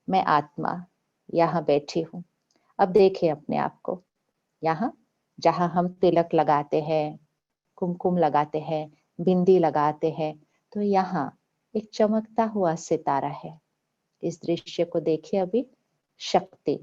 मैं आत्मा यहाँ बैठी हूँ। अब देखें अपने आप को, यहाँ जहाँ हम तिलक लगाते हैं, कुमकुम लगाते हैं, बिंदी लगाते हैं, तो यहाँ एक चमकता हुआ सितारा है। इस दृश्य को देखिए अभी। शक्ति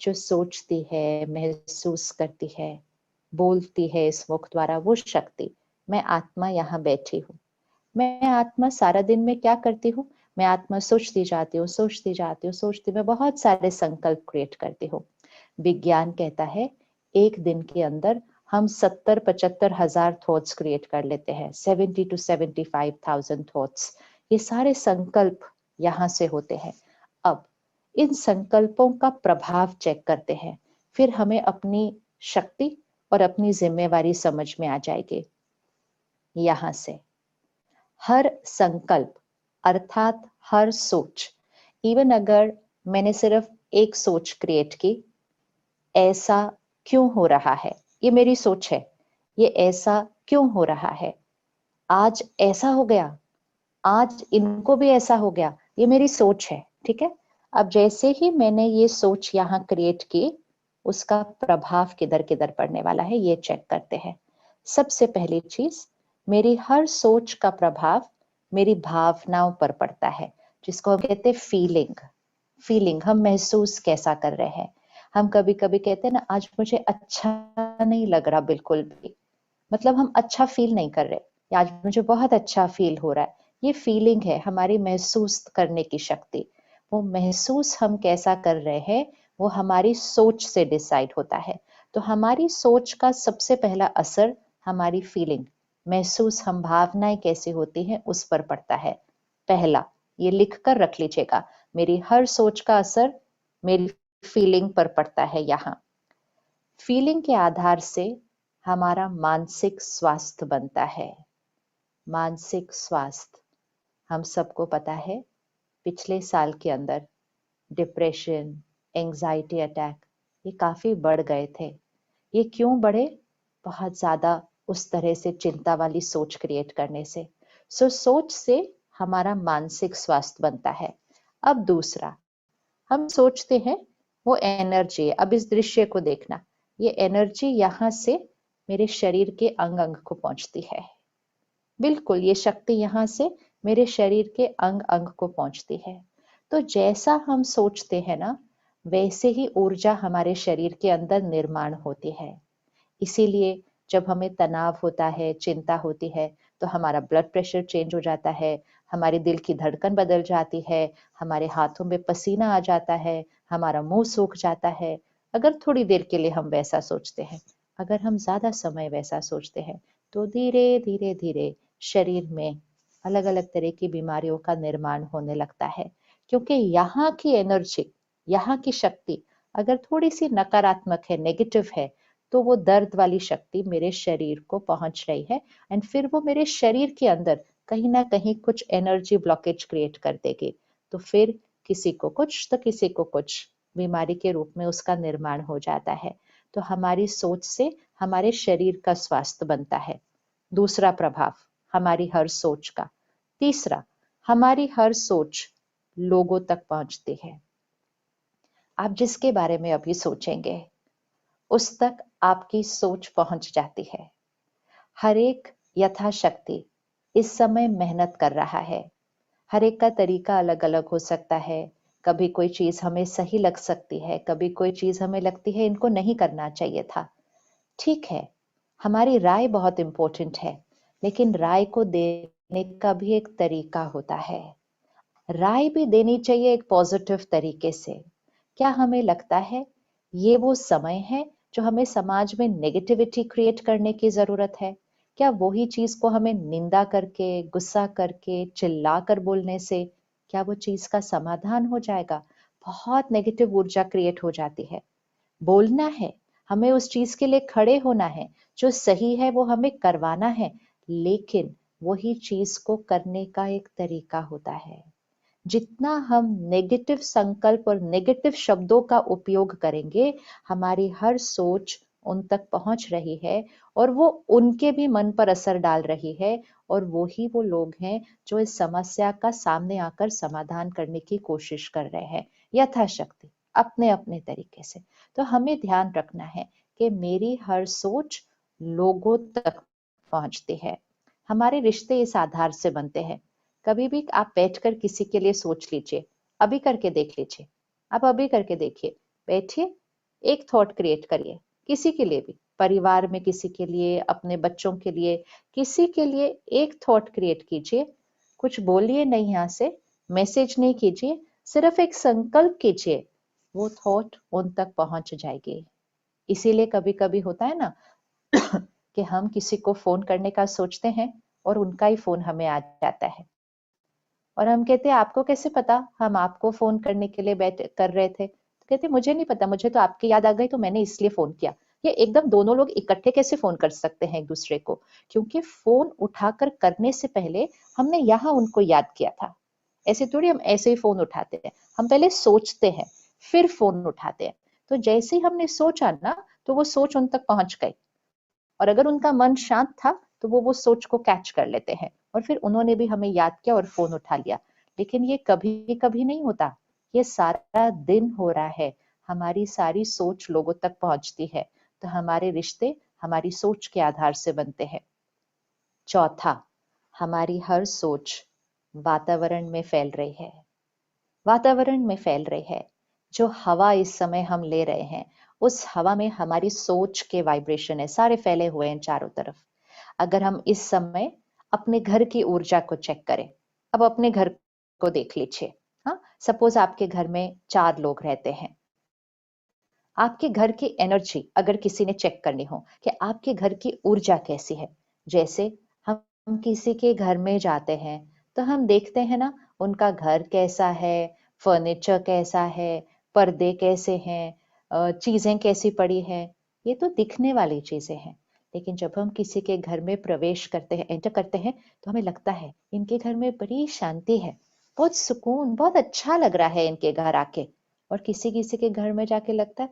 जो सोचती है, महसूस करती है, बोलती है इस मुख द्वारा, वो शक्ति। मैं आत्मा यहाँ बैठी हूँ। मैं आत्मा सारा दिन में क्या करती हूँ? मैं आत्मा सोचती जाती हूँ, सोचती जाती हूँ, सोचती, मैं बहुत सारे संकल्प क्रिएट करती हूँ। विज्ञान कहता है एक दिन के अंदर हम 70-75 हजार थॉट्स क्रिएट कर लेते हैं, 70 to 75,000 थॉट्स। ये सारे संकल्प यहाँ से होते हैं। अब इन संकल्पों का प्रभाव चेक करते हैं, फिर हमें अपनी शक्ति और अपनी जिम्मेवारी समझ में आ जाएगी। यहाँ से हर संकल्प अर्थात हर सोच, इवन अगर मैंने सिर्फ एक सोच क्रिएट की, ऐसा क्यों हो रहा है, ये मेरी सोच है, ये ऐसा क्यों हो रहा है, आज ऐसा हो गया, आज इनको भी ऐसा हो गया, ये मेरी सोच है। ठीक है। अब जैसे ही मैंने ये सोच यहाँ क्रिएट की, उसका प्रभाव किधर किधर पड़ने वाला है ये चेक करते हैं। सबसे पहली चीज, मेरी हर सोच का प्रभाव मेरी भावनाओं पर पड़ता है, जिसको हम कहते हैं फीलिंग। फीलिंग, हम महसूस कैसा कर रहे हैं। हम कभी कभी कहते हैं ना, आज मुझे अच्छा नहीं लग रहा बिल्कुल भी, मतलब हम अच्छा फील नहीं कर रहे, या आज मुझे बहुत अच्छा फील हो रहा है। ये फीलिंग है, हमारी महसूस करने की शक्ति। वो महसूस हम कैसा कर रहे हैं वो हमारी सोच से डिसाइड होता है। तो हमारी सोच का सबसे पहला असर हमारी फीलिंग, महसूस, हम भावनाएं कैसी होती हैं उस पर पड़ता है। पहला, ये लिख कर रख लीजिएगा, मेरी हर सोच का असर मेरी फीलिंग पर पड़ता है। यहाँ फीलिंग के आधार से हमारा मानसिक स्वास्थ्य बनता है। मानसिक स्वास्थ्य, हम सबको पता है पिछले साल के अंदर डिप्रेशन, एंजाइटी अटैक ये काफी बढ़ गए थे। ये क्यों बढ़े? बहुत ज्यादा उस तरह से चिंता वाली सोच क्रिएट करने से। सोच से हमारा मानसिक स्वास्थ्य बनता है। अब दूसरा, हम सोचते हैं वो एनर्जी है। अब इस दृश्य को देखना, ये एनर्जी यहाँ से मेरे शरीर के अंग अंग को पहुंचती है। बिल्कुल, ये शक्ति यहाँ से मेरे शरीर के अंग अंग को पहुंचती है। तो जैसा हम सोचते हैं ना, वैसे ही ऊर्जा हमारे शरीर के अंदर निर्माण होती है। इसीलिए जब हमें तनाव होता है, चिंता होती है, तो हमारा ब्लड प्रेशर चेंज हो जाता है, हमारे दिल की धड़कन बदल जाती है, हमारे हाथों में पसीना आ जाता है, हमारा मुंह सूख जाता है। अगर थोड़ी देर के लिए हम वैसा सोचते हैं, अगर हम ज्यादा समय वैसा सोचते हैं, तो धीरे धीरे धीरे शरीर में अलग अलग तरह की बीमारियों का निर्माण होने लगता है। क्योंकि यहाँ की एनर्जी, यहाँ की शक्ति अगर थोड़ी सी नकारात्मक है, नेगेटिव है, तो वो दर्द वाली शक्ति मेरे शरीर को पहुंच रही है, एंड फिर वो मेरे शरीर के अंदर कहीं ना कहीं कुछ एनर्जी ब्लॉकेज क्रिएट कर देगी। तो फिर किसी को कुछ तो किसी को कुछ बीमारी के रूप में उसका निर्माण हो जाता है। तो हमारी सोच से हमारे शरीर का स्वास्थ्य बनता है। दूसरा प्रभाव हमारी हर सोच का। तीसरा, हमारी हर सोच लोगों तक पहुंचती है। आप जिसके बारे में अभी सोचेंगे उस तक आपकी सोच पहुंच जाती है। हर एक यथाशक्ति इस समय मेहनत कर रहा है। हर एक का तरीका अलग अलग हो सकता है। कभी कोई चीज हमें सही लग सकती है, कभी कोई चीज हमें लगती है इनको नहीं करना चाहिए था। ठीक है, हमारी राय बहुत इंपॉर्टेंट है, लेकिन राय को देने का भी एक तरीका होता है। राय भी देनी चाहिए एक पॉजिटिव तरीके से। क्या हमें लगता है ये वो समय है जो हमें समाज में नेगेटिविटी क्रिएट करने की जरूरत है? क्या वही चीज को हमें निंदा करके, गुस्सा करके, चिल्ला कर बोलने से क्या वो चीज का समाधान हो जाएगा? बहुत नेगेटिव ऊर्जा क्रिएट हो जाती है। बोलना है, हमें उस चीज के लिए खड़े होना है, जो सही है वो हमें करवाना है, लेकिन वही चीज को करने का एक तरीका होता है। जितना हम नेगेटिव संकल्प और नेगेटिव शब्दों का उपयोग करेंगे, हमारी हर सोच उन तक पहुंच रही है और वो उनके भी मन पर असर डाल रही है, और वो लोग हैं जो इस समस्या का सामने आकर समाधान करने की कोशिश कर रहे हैं यथाशक्ति अपने अपने तरीके से। तो हमें ध्यान रखना है कि मेरी हर सोच लोगों तक पहुंचती है। हमारे रिश्ते इस आधार से बनते हैं। कभी भी आप बैठकर किसी के लिए सोच लीजिए, अभी करके देख लीजिए, आप अभी करके देखिए, बैठिए, एक थॉट क्रिएट करिए किसी के लिए भी, परिवार में किसी के लिए, अपने बच्चों के लिए, किसी के लिए एक थॉट क्रिएट कीजिए। कुछ बोलिए नहीं, यहाँ से मैसेज नहीं कीजिए, सिर्फ एक संकल्प कीजिए, वो थॉट उन तक पहुंच जाएगी। इसीलिए कभी कभी होता है ना कि हम किसी को फोन करने का सोचते हैं और उनका ही फोन हमें आ जाता है, और हम कहते हैं आपको कैसे पता, हम आपको फोन करने के लिए बैठ कर रहे थे, तो कहते मुझे नहीं पता, मुझे तो आपकी याद आ गई तो मैंने इसलिए फोन किया। ये एकदम दोनों लोग इकट्ठे कैसे फोन कर सकते हैं एक दूसरे को? क्योंकि फोन उठाकर करने से पहले हमने यहाँ उनको याद किया था। ऐसे थोड़ी हम ऐसे ही फोन उठाते हैं, हम पहले सोचते हैं फिर फोन उठाते हैं। तो जैसे ही हमने सोचा ना, तो वो सोच उन तक पहुंच गई, और अगर उनका मन शांत था तो वो सोच को कैच कर लेते हैं, और फिर उन्होंने भी हमें याद किया और फोन उठा लिया। लेकिन ये कभी कभी नहीं होता, ये सारा दिन हो रहा है। हमारी सारी सोच लोगों तक पहुंचती है, तो हमारे रिश्ते हमारी सोच के आधार से बनते हैं। चौथा, हमारी हर सोच वातावरण में फैल रही है। वातावरण में फैल रही है। जो हवा इस समय हम ले रहे हैं, उस हवा में हमारी सोच के वाइब्रेशन है, सारे फैले हुए हैं चारों तरफ। अगर हम इस समय अपने घर की ऊर्जा को चेक करें, अब अपने घर को देख लीजिए। हाँ, सपोज आपके घर में 4 लोग रहते हैं। आपके घर की एनर्जी अगर किसी ने चेक करनी हो कि आपके घर की ऊर्जा कैसी है, जैसे हम किसी के घर में जाते हैं तो हम देखते हैं ना, उनका घर कैसा है, फर्नीचर कैसा है, पर्दे कैसे हैं, चीजें कैसी पड़ी हैं, ये तो दिखने वाली चीजें हैं। लेकिन जब हम किसी के घर में प्रवेश करते हैं, एंटर करते हैं, तो हमें लगता है इनके घर में बड़ी शांति है, बहुत सुकून, बहुत अच्छा लग रहा है इनके घर आके। और किसी किसी के घर में जाके लगता है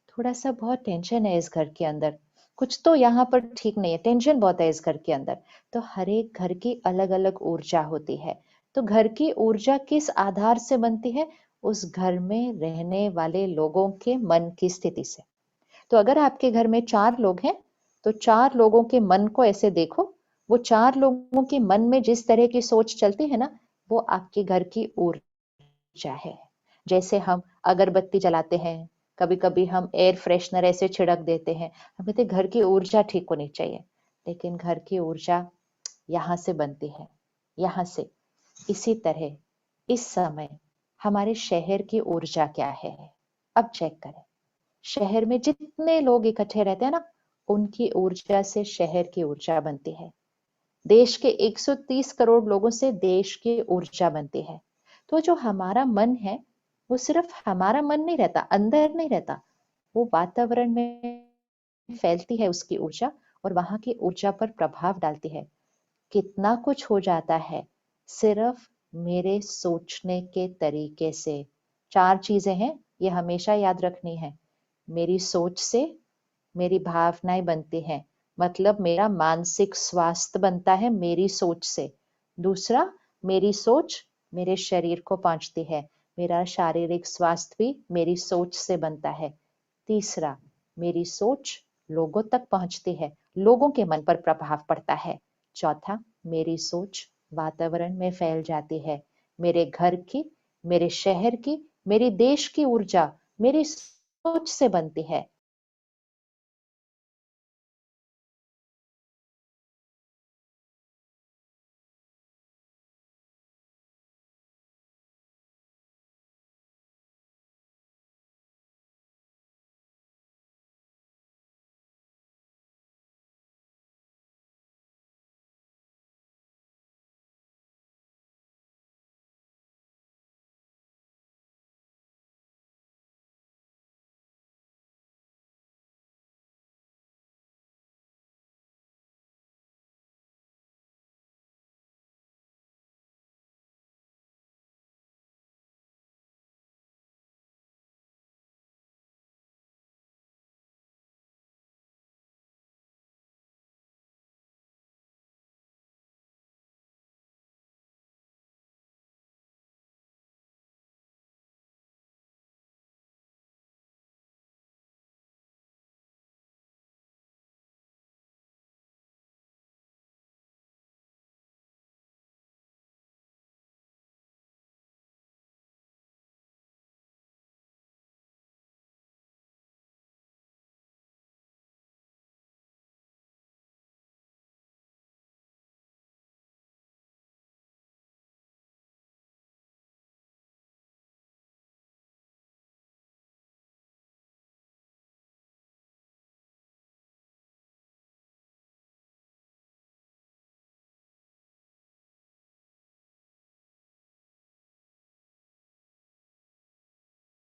थोड़ा सा बहुत टेंशन है इस घर के अंदर, कुछ तो यहाँ पर ठीक नहीं है, टेंशन बहुत है इस घर के अंदर। तो हर एक घर की अलग अलग ऊर्जा होती है। तो घर की ऊर्जा किस आधार से बनती है? उस घर में रहने वाले लोगों के मन की स्थिति से। तो अगर आपके घर में 4 लोग हैं, तो 4 लोगों के मन को ऐसे देखो, वो 4 लोगों के मन में जिस तरह की सोच चलती है ना, वो आपके घर की ऊर्जा है। जैसे हम अगरबत्ती जलाते हैं, कभी कभी हम एयर फ्रेशनर ऐसे छिड़क देते हैं, हमें तो घर की ऊर्जा ठीक होनी चाहिए। लेकिन घर की ऊर्जा यहाँ से बनती है, यहाँ से। इसी तरह इस समय हमारे शहर की ऊर्जा क्या है, अब चेक करें। शहर में जितने लोग इकट्ठे रहते हैं ना, उनकी ऊर्जा से शहर की ऊर्जा बनती है। देश के 130 करोड़ लोगों से देश की ऊर्जा बनती है। तो जो हमारा मन है, वो सिर्फ हमारा मन नहीं रहता, अंदर नहीं रहता, वो वातावरण में फैलती है उसकी ऊर्जा, और वहां की ऊर्जा पर प्रभाव डालती है। कितना कुछ हो जाता है सिर्फ मेरे सोचने के तरीके से। 4 चीजें हैं, ये हमेशा याद रखनी है। मेरी सोच से मेरी भावनाएं बनती हैं, मतलब मेरा मानसिक स्वास्थ्य बनता है मेरी सोच से। दूसरा, मेरी सोच मेरे शरीर को पहुंचती है, मेरा शारीरिक स्वास्थ्य भी मेरी सोच से बनता है। तीसरा, मेरी सोच लोगों तक पहुंचती है, लोगों के मन पर प्रभाव पड़ता है। चौथा, मेरी सोच वातावरण में फैल जाती है, मेरे घर की, मेरे शहर की, मेरे देश की ऊर्जा मेरी सोच से बनती है।